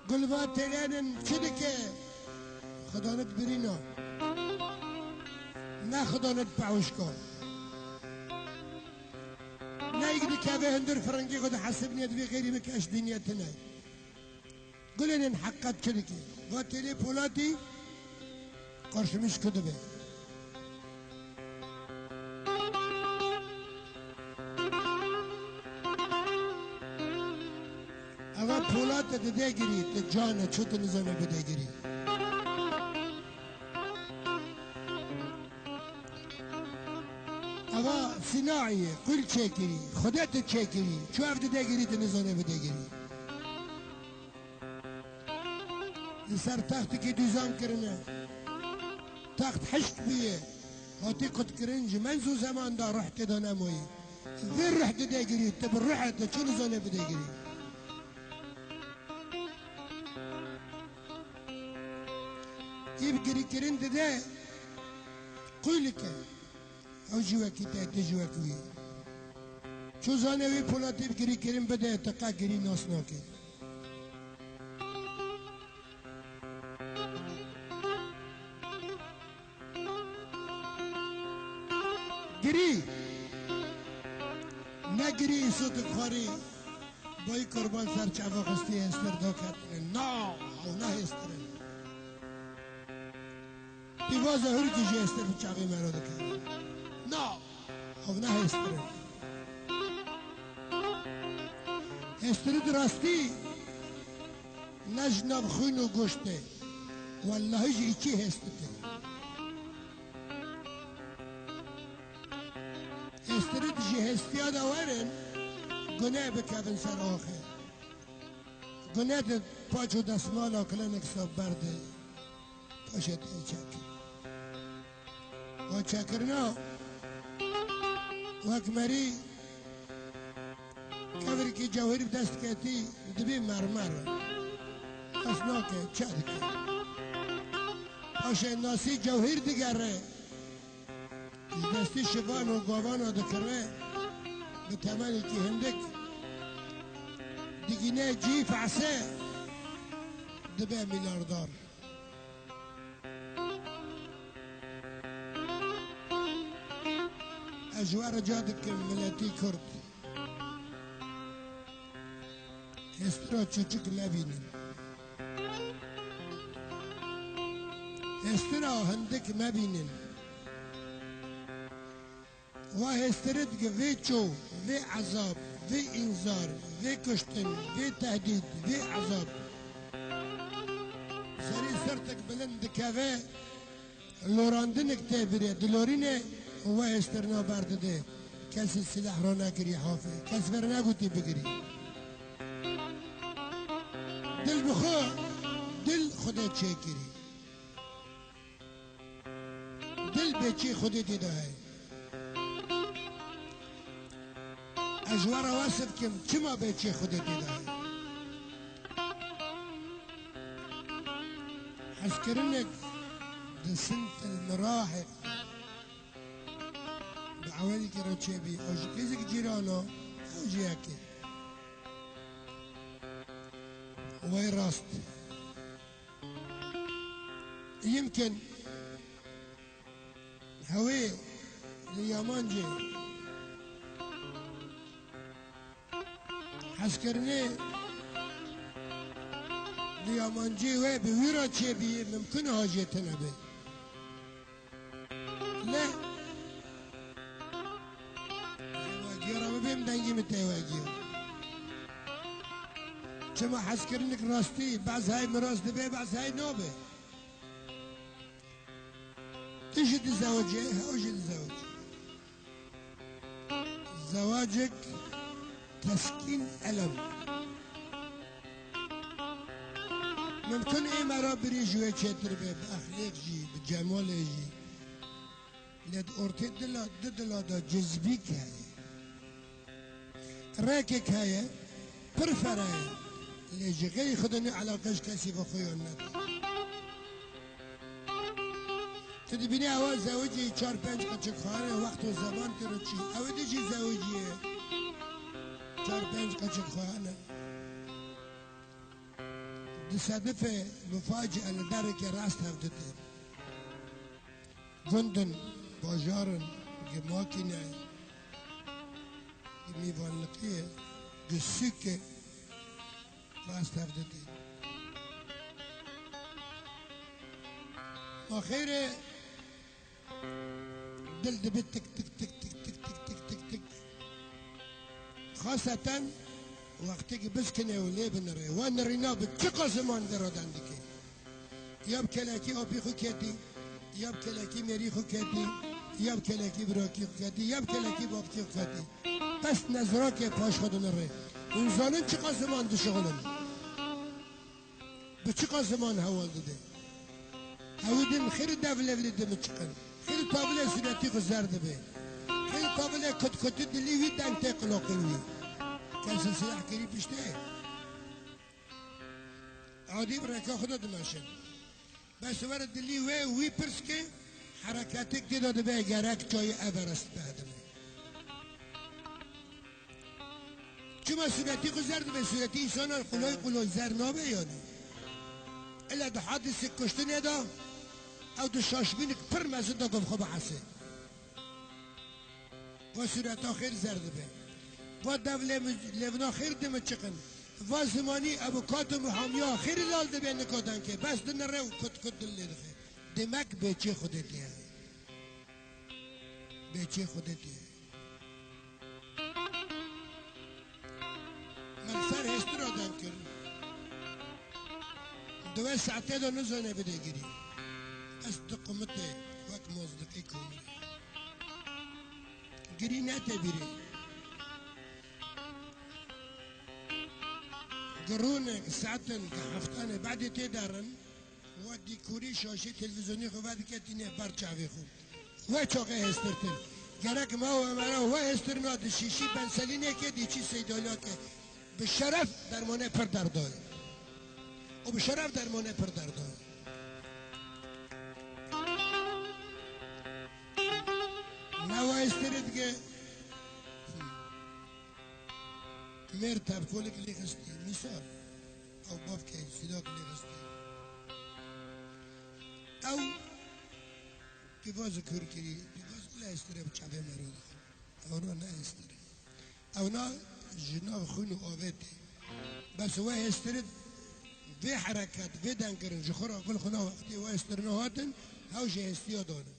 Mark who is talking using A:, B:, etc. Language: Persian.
A: گلوا تلینن چه که خدا نت برینا نه خدا نت پعوش کن نه يقدر كابه هندر فرنجي قد حسبني دبي غيري مكاش دنيا تناي قلنا حقت كذكي قاتلي بولاتي قرش مش كذبه اما پولات تدگیری تجانه چوت نزانه بدگیری اما صناعیه قل چکری خودت چکری چو افت دگیری تنزانه بدگیری سر تخت که دوزان کرنه تخت حشت بیه هاتی قد کرنج منزو زمان دا رحت دا نموی ذر رحت دگیری تبر رحت چو نزانه بدگیری يبقى كرند ده قولك او جواكي تاعت جواكي شو زانوي بولات يبقى كرند بدا تقا كرين ناسناكي گری نگری صوت خاری بای قربان سر چوا خستی استردا کتن نا او نه استرن دیواز هر کجی استر بچاقی مرا دکن نا او نه استرن استر درستی نجنب خون و گشته والله جی چی هسته استرد جهستیا داورن گناه بکردن سر آخر گناه پاچ و دستمالا کلنک ساب برده پاشت چک و چکرنا وک مری کبری که جوهری دست کتی دبی مرمر اسناکه چک پاش ناسی جوهر دیگره دستی شبان و گاوان ها دکره به تمالی که هندک دیگینه جیف عسه دبه میلاردار اجوار جادک ملتی کرد استرا چوچک نبینن استرا هندک نبینن و هسترد که وی چو وی عذاب وی انذار وی کشتن وی تهدید وی عذاب سری سرتک بلند که لوراندنک تبریه دلورینه و هسترنا برده کسی سلاح را نکری حافظ کسی ور نگوتی بگیری دل بخوا دل خودت چه کری دل به چی خودت داره اجوار واسف کم چما به چه خودت داره حس کرنک دسنت المراحل بعوالي كرا تشابي او كيزك جيرانو او جياكي وين راست يمكن هوي ليامانجي حسكرني ليامانجي وي بويرا تشابي ممكن هاجيتنا به لا بهم دنگی متواجی چما حس کرنک راستی بعض های مراست به بعض های نابه تجد زواجه اوجد زواج زواجك تسكين ألم ممكن ايه مرا بري جوه چتر به اخلاق جي بجمال جي لد ارتد دلا دا جذبی که راكك هاي برفرة اللي غير يخدني علاقش كاسي بخويون تدبيني اول زوجي 4-5 قچك خانه وقت و زمان ترچي او دجي زوجي 4-5 قچك خانه تصادف مفاجئة لدرك راس هفدته جندن باجارن ماكينة ميفانلقية قسيكة راس هفدته آخره دل دبت تك تك تك تك تك تك تك تك تك خاصة وقتی که بسکنه و لی بنره و نرینا به چه قاسمان درادن دیگه یا کلکی آبی خو کردی یا کلکی مری خو کردی یا کلکی براکی خو کردی یا کلکی بابکی خو کردی پس نظرا که پاش خود نره اون زانن چه قاسمان دو شغلن به چه قاسمان حوال داده هودن خیلی دوله ولیده مچکن خیلی تابله سنتی خو زرده به خیلی تابله کت کت دلیوی دنگته قلاقیوی کسی سلاح کری پیشته عادی برکا خدا دماشن بس ورد دلی وی پرس که حرکاتک دی داده به گرک جای ابرست بعدمه چما صورتی خو زرد به صورتی انسان قلوی زر نابه یعنی الا ده حادث کشتن ادا او ده شاشبین پر مزد دا گفت خوب حسه و صورت آخر زرد به و دوله لبنا خیر دم چکن و زمانی ابوکات و محامیا خیر لال ده بین کدن که بس دن رو کت کت دل لیده دمک بیچه خودتیه بیچه خودتیه من سر هستر آدم کرد دوه ساعته دو نزانه بده گیری از تقومته وقت مزدقی کنی گیری نته بیری قرونه ساعتن هفتانه بعد تدارن و دیکوری شاشه تلویزیونی خو بعد کتینه برچاوی خو و چاقه هسترتن گرک ما و مرا و هستر ناد شیشی بنسلینه که دیچی سیدالا که به شرف درمانه پر دردای و به شرف درمانه پر دردای نوا هسترد که میر تبکولی که لیخستی مثال او باف که صدا که لیخستی او پیواز کور کری پیواز کلا استره بچافه مرو اونا نه استره اونا جناب خونو آویده بس و استره به حرکت به دنگرن جخورا کل خنا وقتی و استرنو هاتن هاو جه استیا دانه